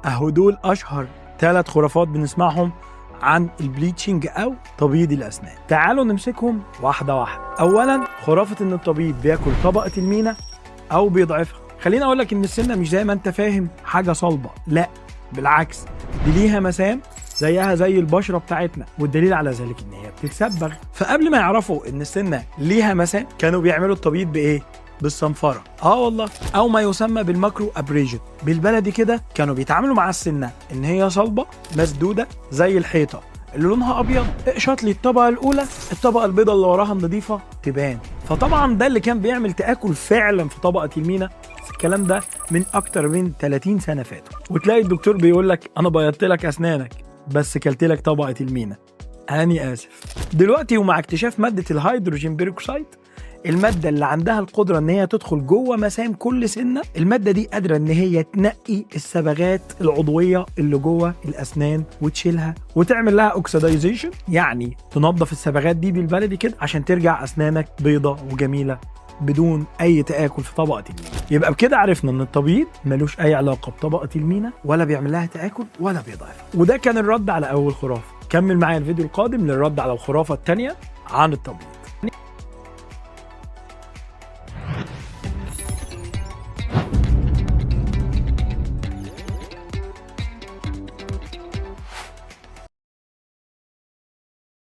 اهو دول اشهر 3 خرافات بنسمعهم عن البليتشنج او تبييض الاسنان. تعالوا نمسكهم واحده واحده. اولا خرافه ان الطبيب بياكل طبقه المينا او بيضعفها. خليني اقول لك ان السنه مش زي ما انت فاهم حاجه صلبه، لا بالعكس، دي ليها مسام زيها زي البشره بتاعتنا، والدليل على ذلك ان هي بتتسبغ. فقبل ما يعرفوا ان السنه ليها مسام كانوا بيعملوا التبييض بايه؟ بالصنفره. والله، او ما يسمى بالماكرو ابريجن. بالبلدي كده كانوا بيتعاملوا مع السنه ان هي صلبه مسدوده زي الحيطه اللي لونها ابيض، اقشط لي الطبقه الاولى، الطبقه البيضاء اللي وراها النظيفه تبان. فطبعا ده اللي كان بيعمل تاكل فعلا في طبقه المينا. الكلام ده من اكتر من 30 سنه فاتوا، وتلاقي الدكتور بيقول لك انا بيضت لك اسنانك بس كلت لك طبقه المينا. اني اسف. دلوقتي ومع اكتشاف ماده الهيدروجين بيروكسيد، المادة اللي عندها القدرة ان هي تدخل جوه مسام كل سنة، المادة دي قادرة ان هي تنقي الصبغات العضوية اللي جوه الاسنان وتشيلها وتعمل لها اوكسيدايزيشن، يعني تنظف الصبغات دي بالبلدي كده عشان ترجع اسنانك بيضة وجميلة بدون اي تآكل في طبقة المينا. يبقى بكده عرفنا ان التبييض ملوش اي علاقة بطبقة المينا، ولا بيعمل لها تآكل ولا بيضعفها. وده كان الرد على اول خرافة. كمل معايا الفيديو القادم للرد على الخرافة الثانية عن التبييض.